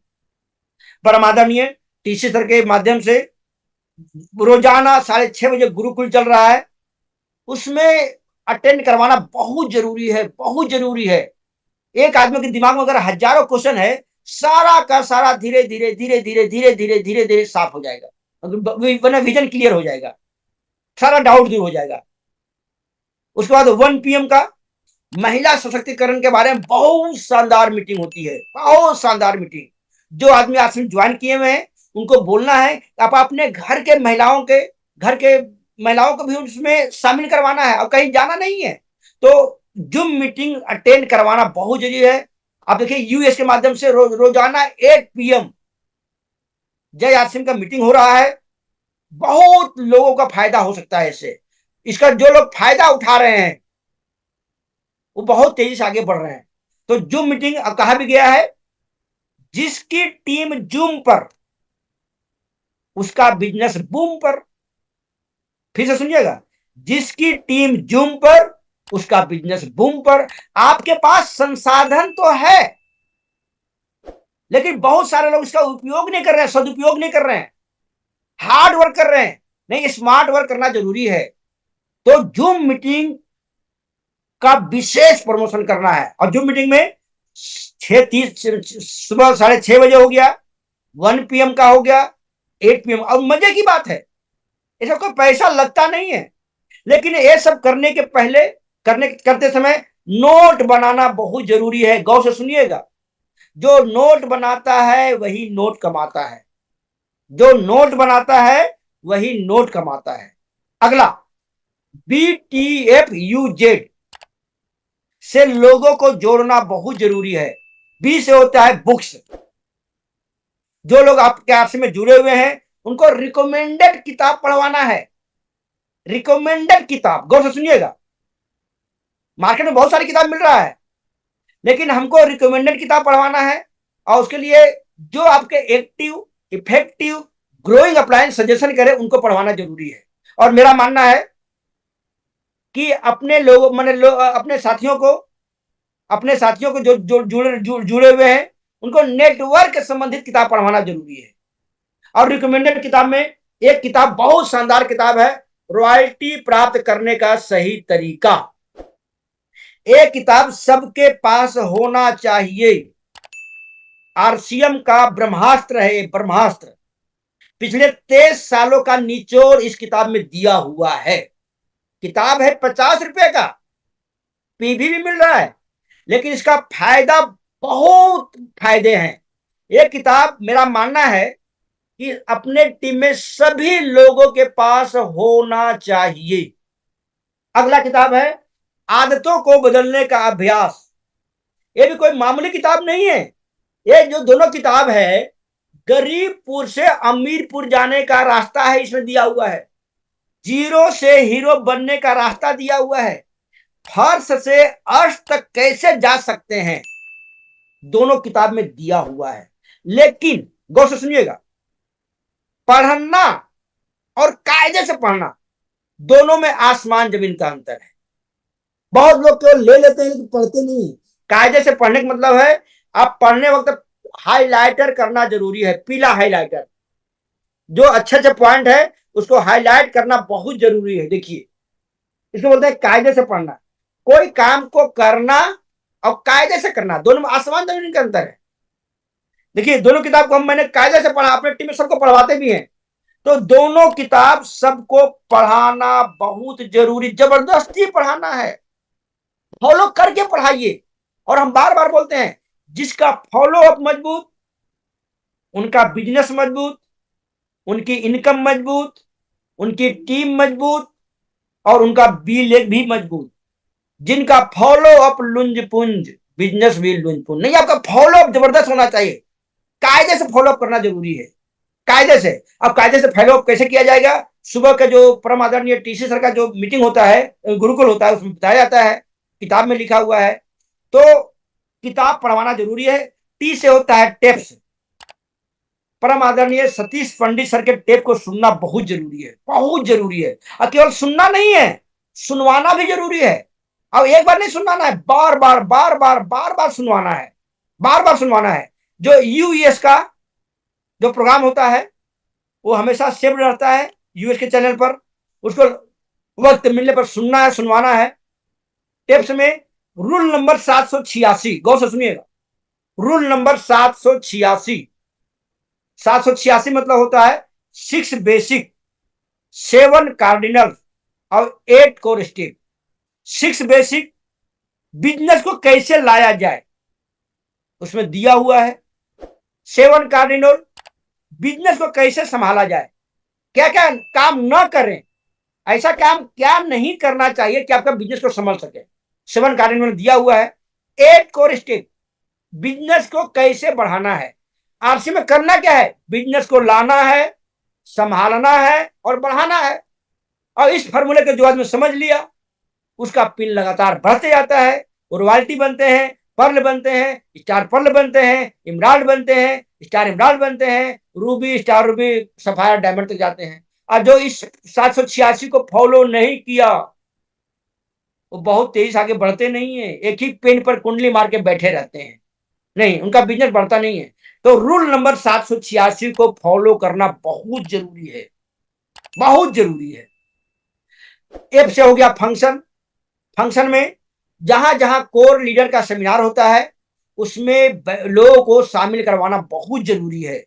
परम आदरणीय टीसी सर के माध्यम से रोजाना 6:30 बजे गुरुकुल चल रहा है, उसमें अटेंड करवाना बहुत जरूरी है, बहुत जरूरी है। एक आदमी के दिमाग में अगर हजारों क्वेश्चन है, सारा का सारा धीरे धीरे धीरे धीरे धीरे धीरे धीरे धीरे साफ हो जाएगा, विजन क्लियर हो जाएगा, सारा डाउट दूर हो जाएगा। उसके बाद 1 PM का महिला सशक्तिकरण के बारे में बहुत शानदार मीटिंग होती है, बहुत शानदार मीटिंग। जो आदमी आज ज्वाइन किए हुए हैं उनको बोलना है, आप अपने घर के महिलाओं को भी उसमें शामिल करवाना है, और कहीं जाना नहीं है। तो जूम मीटिंग अटेंड करवाना बहुत जरूरी है। आप देखिए यूएस के माध्यम से रोजाना 8 PM जय आसिम का मीटिंग हो रहा है। बहुत लोगों का फायदा हो सकता है इससे। इसका जो लोग फायदा उठा रहे हैं वो बहुत तेजी से आगे बढ़ रहे हैं। तो जूम मीटिंग कहा भी गया है, जिसकी टीम जूम पर उसका बिजनेस बूम पर। फिर से सुनिएगा, जिसकी टीम जूम पर उसका बिजनेस बूम पर। आपके पास संसाधन तो है, लेकिन बहुत सारे लोग इसका उपयोग नहीं कर रहे हैं, सदुपयोग नहीं कर रहे हैं, हार्ड वर्क कर रहे हैं। नहीं, स्मार्ट वर्क करना जरूरी है। तो जूम मीटिंग का विशेष प्रमोशन करना है। और जूम मीटिंग में 6:30 सुबह 6:30 बजे हो गया, 1 PM का हो गया, 8 PM। और मजे की बात है, इसका कोई पैसा लगता नहीं है, लेकिन ये सब करने के पहले, करते समय नोट बनाना बहुत जरूरी है। गौर से सुनिएगा, जो नोट बनाता है वही नोट कमाता है, जो नोट बनाता है वही नोट कमाता है। अगला, BTFUZ से लोगों को जोड़ना बहुत जरूरी है। बी से होता है बुक्स। जो लोग आपके आरसी में जुड़े हुए हैं उनको रिकमेंडेड किताब पढ़वाना है। रिकमेंडेड किताब, गौर से सुनिएगा। मार्केट में बहुत सारी किताब मिल रहा है, लेकिन हमको रिकमेंडेड किताब पढ़वाना है। और उसके लिए जो आपके active, effective, growing appliance suggestion करे उनको पढ़वाना जरूरी है। और मेरा मानना है कि अपने लोगों अपने साथियों को जो जो जुड़े हुए हैं उनको नेटवर्क संबंधित किताब पढ़वाना जरूरी है। और रिकमेंडेड किताब में एक किताब बहुत शानदार किताब है, रॉयल्टी प्राप्त करने का सही तरीका। एक किताब सबके पास होना चाहिए। RCM का ब्रह्मास्त्र है, ब्रह्मास्त्र। पिछले 23 सालों का निचोड़ इस किताब में दिया हुआ है। किताब है 50 रुपए का, पीवी भी मिल रहा है, लेकिन इसका फायदा, बहुत फायदे हैं। ये किताब मेरा मानना है कि अपने टीम में सभी लोगों के पास होना चाहिए। अगला किताब है आदतों को बदलने का अभ्यास। ये भी कोई मामूली किताब नहीं है। ये जो दोनों किताब है, गरीबपुर से अमीरपुर जाने का रास्ता है, इसमें दिया हुआ है। जीरो से हीरो बनने का रास्ता दिया हुआ है। फर्श से अर्श तक कैसे जा सकते हैं, दोनों किताब में दिया हुआ है। लेकिन गौर से सुनिएगा, पढ़ना और कायदे से पढ़ना, दोनों में आसमान जमीन का अंतर है। बहुत लोग केवल ले लेते हैं लेकिन पढ़ते नहीं। कायदे से पढ़ने का मतलब है आप पढ़ने वक्त हाईलाइटर करना जरूरी है, पीला हाईलाइटर। जो अच्छे अच्छे पॉइंट है उसको हाईलाइट करना बहुत जरूरी है। देखिए, इसको बोलते हैं कायदे से पढ़ना। कोई काम को करना और कायदे से करना, दोनों में आसमान जमीन का अंतर है। देखिए, दोनों किताब को मैंने कायदे से पढ़ा, अपने टीम में सबको पढ़वाते भी हैं। तो दोनों किताब सबको पढ़ाना बहुत जरूरी, जबरदस्ती पढ़ाना है, फॉलो करके पढ़ाइए। और हम बार बार बोलते हैं, जिसका फॉलो अप मजबूत, उनका बिजनेस मजबूत, उनकी इनकम मजबूत, उनकी टीम मजबूत, और उनका बी लेग भी मजबूत। जिनका फॉलो अप लुंज पुंज, बिजनेस भी लुंज पुंज नहीं। आपका फॉलो अप जबरदस्त होना चाहिए, कायदे से फॉलो अप करना जरूरी है, कायदे से। अब कायदे से फॉलो अप कैसे किया जाएगा? सुबह का जो परम आदरणीय TC सर का जो मीटिंग होता है, गुरुकुल होता है, उसमें बताया जाता है, किताब में लिखा हुआ है। तो किताब पढ़वाना जरूरी है। टी से होता है टेप्स। परम आदरणीय सतीश पंडित सर के टेप को सुनना बहुत जरूरी है, बहुत जरूरी है। और केवल सुनना नहीं है, सुनवाना भी जरूरी है। अब एक बार नहीं सुनवाना है, बार बार बार बार बार बार सुनवाना है, बार बार सुनवाना है। जो US का जो प्रोग्राम होता है वो हमेशा सेव रहता है US के चैनल पर, उसको वक्त मिलने पर सुनना है, सुनवाना है। टेप्स में रूल नंबर 786, गौर से सुनिएगा, रूल नंबर 786। 786 मतलब होता है 6 बेसिक, 7 कार्डिनल और 8 कोर स्टेप। 6 बेसिक, बिजनेस को कैसे लाया जाए उसमें दिया हुआ है। 7 कार्डिनल, बिजनेस को कैसे संभाला जाए, क्या क्या काम ना करें, ऐसा काम क्या नहीं करना चाहिए कि आपका बिजनेस को संभाल सके, 7 कार्डिनल दिया हुआ है। 8 कोर स्टेप, बिजनेस को कैसे बढ़ाना है। RC में करना क्या है? बिजनेस को लाना है, संभालना है और बढ़ाना है। और इस फॉर्मूले को जो आदमी समझ लिया, उसका पिन लगातार बढ़ते जाता है। वो रॉयल्टी बनते हैं, पर्ल बनते हैं, स्टार पर्ल बनते हैं, इमराल्ड बनते हैं, स्टार इमराल्ड बनते हैं, Ruby, star Ruby, sapphire, diamond तक जाते हैं। और जो इस 786 को फॉलो नहीं किया वो बहुत तेजी से आगे बढ़ते नहीं है, एक ही पेन पर कुंडली मार के बैठे रहते हैं, नहीं, उनका बिजनेस बढ़ता नहीं है। तो रूल नंबर 786 को फॉलो करना बहुत जरूरी है, बहुत जरूरी है। एफ से हो गया फंक्शन। फंक्शन में जहां जहां कोर लीडर का सेमिनार होता है उसमें लोगों को शामिल करवाना बहुत जरूरी है,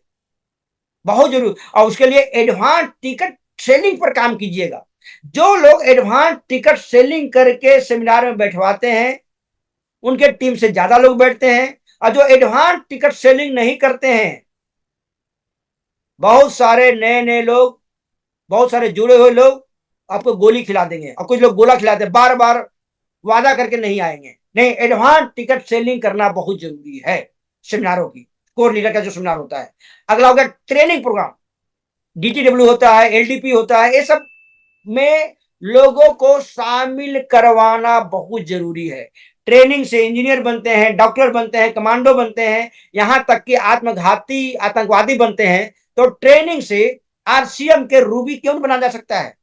बहुत जरूरी। और उसके लिए एडवांस टिकट सेलिंग पर काम कीजिएगा। जो लोग एडवांस टिकट सेलिंग करके सेमिनार में बैठवाते हैं उनके टीम से ज्यादा लोग बैठते हैं और जो एडवांस टिकट सेलिंग नहीं करते हैं, बहुत सारे नए नए लोग, बहुत सारे जुड़े हुए लोग आपको गोली खिला देंगे, और कुछ लोग गोला खिलाते हैं, बार बार वादा करके नहीं आएंगे। नहीं, एडवांस टिकट सेलिंग करना बहुत जरूरी है सेमिनारों की, कोर लीडर का जो सेमिनार होता है। अगला हो गया ट्रेनिंग प्रोग्राम, डीटीडब्ल्यू होता है, एलडीपी होता है, ये सब में लोगों को शामिल करवाना बहुत जरूरी है। ट्रेनिंग से इंजीनियर बनते हैं, डॉक्टर बनते हैं, कमांडो बनते हैं, यहां तक कि आत्मघाती आतंकवादी बनते हैं। तो ट्रेनिंग से आरसीएम के रूबी क्यों नहीं बना जा सकता है,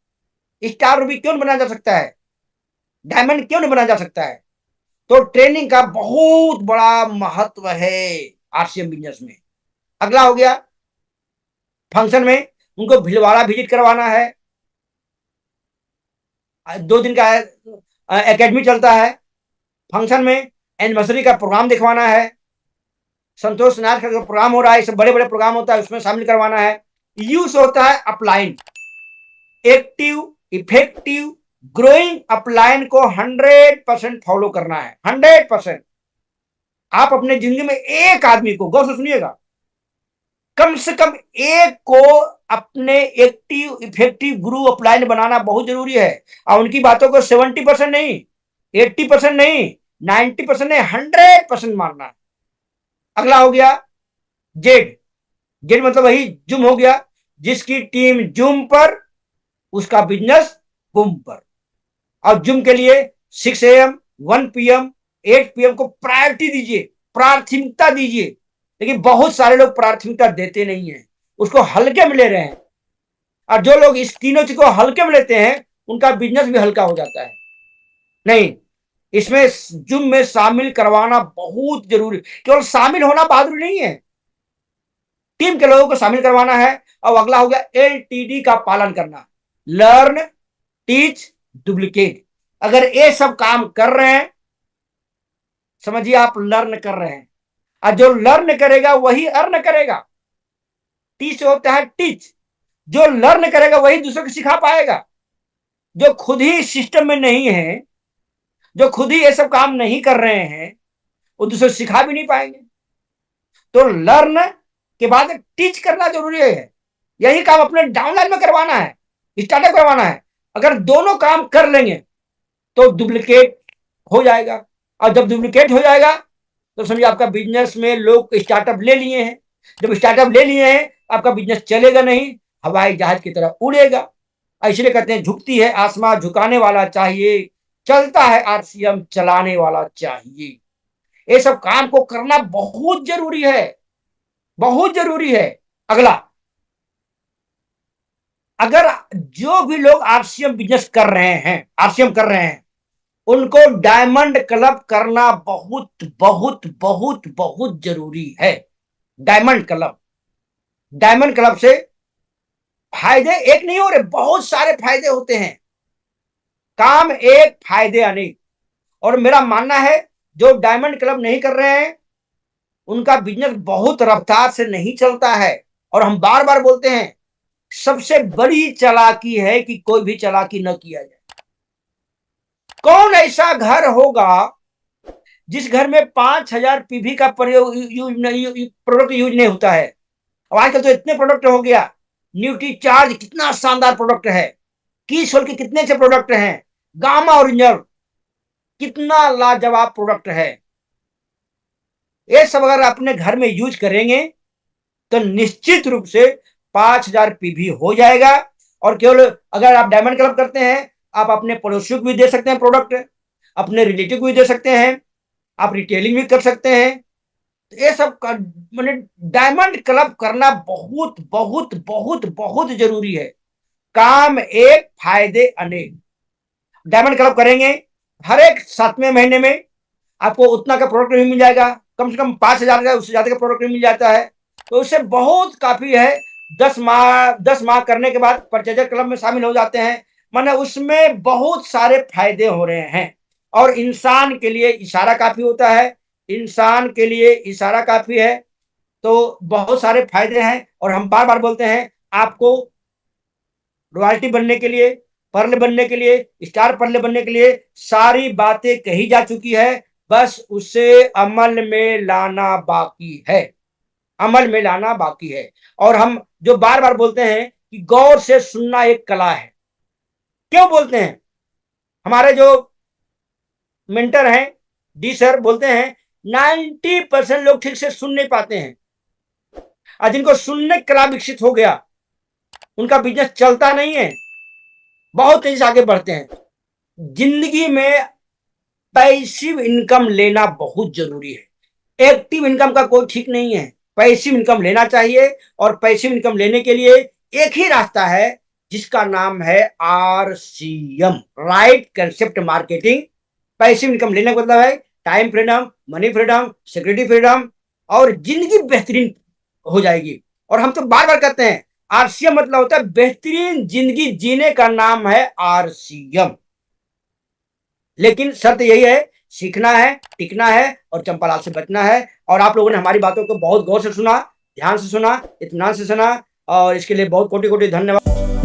स्टार रूबी क्यों नहीं बना जा सकता है, डायमंड क्यों नहीं बना जा सकता है? तो ट्रेनिंग का बहुत बड़ा महत्व है आरसीएम बिजनेस में। अगला हो गया फंक्शन में उनको भिलवाड़ा विजिट करवाना है, 2 दिन का एकेडमी चलता है। फंक्शन में एनिवर्सरी का प्रोग्राम दिखवाना है, संतोष नाथ का जो प्रोग्राम हो रहा है, सब बड़े बड़े प्रोग्राम होता है, उसमें शामिल करवाना है। यूज होता है upline, active effective growing upline को 100% फॉलो करना है, 100%। आप अपने जिंदगी में एक आदमी को, गौर से सुनिएगा, कम से कम एक को अपने एक्टिव इफेक्टिव गुरु अपलाइन बनाना बहुत जरूरी है। और उनकी बातों को 70% नहीं, 80% नहीं, 90% नहीं, 100% मानना है। अगला हो गया जेड, जेड मतलब वही जुम हो गया, जिसकी टीम जुम पर उसका बिजनेस बुम पर। और जुम के लिए 6 AM 1 PM 8 PM को प्रायोरिटी दीजिए, प्राथमिकता दीजिए। लेकिन बहुत सारे लोग प्राथमिकता देते नहीं है, उसको हल्के में ले रहे हैं। और जो लोग इस तीनों चीज को हल्के में लेते हैं उनका बिजनेस भी हल्का हो जाता है। नहीं, इसमें जुम में शामिल करवाना बहुत जरूरी। केवल शामिल होना बहादुरी नहीं है, टीम के लोगों को शामिल करवाना है। और अगला हो गया LTD का पालन करना, लर्न टीच डुप्लीकेट। अगर ये सब काम कर रहे हैं, समझिए आप लर्न कर रहे हैं। और जो लर्न करेगा वही अर्न करेगा। टीच होता है टीच, जो लर्न करेगा वही दूसरों को सिखा पाएगा। जो खुद ही सिस्टम में नहीं है, जो खुद ही ये सब काम नहीं कर रहे हैं, वो दूसरों को सिखा भी नहीं पाएंगे। तो लर्न के बाद टीच करना जरूरी है। यही काम अपने डाउनलाइन में करवाना है, स्टार्टअप करवाना है। अगर दोनों काम कर लेंगे तो डुप्लीकेट हो जाएगा। और जब डुप्लीकेट हो जाएगा तो समझिए आपका बिजनेस में लोग स्टार्टअप ले लिए हैं। जब स्टार्टअप ले लिए हैं, आपका बिजनेस चलेगा नहीं, हवाई जहाज की तरह उड़ेगा। इसलिए कहते हैं झुकती है आसमां झुकाने वाला चाहिए, चलता है आरसीएम चलाने वाला चाहिए। ये सब काम को करना बहुत जरूरी है, बहुत जरूरी है। अगला, अगर जो भी लोग आरसीएम बिजनेस कर रहे हैं, आरसीएम कर रहे हैं, उनको डायमंड क्लब करना बहुत बहुत बहुत बहुत जरूरी है। डायमंड क्लब, डायमंड क्लब से फायदे एक नहीं हो रहे, बहुत सारे फायदे होते हैं। काम एक फायदे अनेक। और मेरा मानना है जो डायमंड क्लब नहीं कर रहे हैं उनका बिजनेस बहुत रफ्तार से नहीं चलता है। और हम बार बार बोलते हैं, सबसे बड़ी चालाकी है कि कोई भी चालाकी न किया जाए। कौन ऐसा घर होगा जिस घर में 5000 पीवी का प्रोडक्ट यूज नहीं होता है? और आजकल तो इतने प्रोडक्ट हो गया, न्यूट्री चार्ज कितना शानदार प्रोडक्ट है, की सोल के कितने से प्रोडक्ट हैं, गामा ओरिजिनल कितना लाजवाब प्रोडक्ट है। ये सब अगर अपने घर में यूज करेंगे तो निश्चित रूप से 5000 पीवी हो जाएगा। और केवल अगर आप डायमंड क्लब करते हैं, आप अपने पड़ोसियों को भी दे सकते हैं प्रोडक्ट, अपने रिलेटिव को भी दे सकते हैं, आप रिटेलिंग भी कर सकते हैं। तो ये सब मैंने डायमंड क्लब करना बहुत बहुत बहुत बहुत जरूरी है। काम एक फायदे अनेक। डायमंड क्लब करेंगे, हर एक 7वें महीने में आपको उतना का प्रोडक्ट भी मिल जाएगा, कम से कम 5000 का, उससे ज्यादा का प्रोडक्ट भी मिल जाता है। तो उससे बहुत काफी है। 10 माह करने के बाद परचेजर क्लब में शामिल हो जाते हैं, माने उसमें बहुत सारे फायदे हो रहे हैं। और इंसान के लिए इशारा काफी होता है, इंसान के लिए इशारा काफी है। तो बहुत सारे फायदे हैं। और हम बार बार बोलते हैं, आपको रॉयल्टी बनने के लिए, पर्ल बनने के लिए, स्टार पर्ल बनने के लिए सारी बातें कही जा चुकी है। बस उसे अमल में लाना बाकी है, अमल में लाना बाकी है। और हम जो बार बार बोलते हैं कि गौर से सुनना एक कला है, क्यों बोलते हैं? हमारे जो मेंटर हैं डी सर बोलते हैं 90% लोग ठीक से सुन नहीं पाते हैं, और जिनको सुनने की कला विकसित हो गया उनका बिजनेस चलता नहीं है, बहुत तेजी से आगे बढ़ते हैं। जिंदगी में पैसिव इनकम लेना बहुत जरूरी है, एक्टिव इनकम का कोई ठीक नहीं है। पैसिव इनकम लेना चाहिए, और पैसिव इनकम लेने के लिए एक ही रास्ता है जिसका नाम है RCM, right concept marketing. Passive income लेने का मतलब है time freedom, money freedom, security freedom, और जिंदगी बेहतरीन हो जाएगी। और हम तो बार बार कहते हैं RCM मतलब होता है बेहतरीन जिंदगी जीने का नाम है RCM। लेकिन शर्त यही है, सीखना है, टिकना है और चंपालाल से बचना है। और आप लोगों ने हमारी बातों को बहुत गौर से सुना, ध्यान से सुना, इत्मीनान से सुना, और इसके लिए बहुत कोटि कोटि धन्यवाद।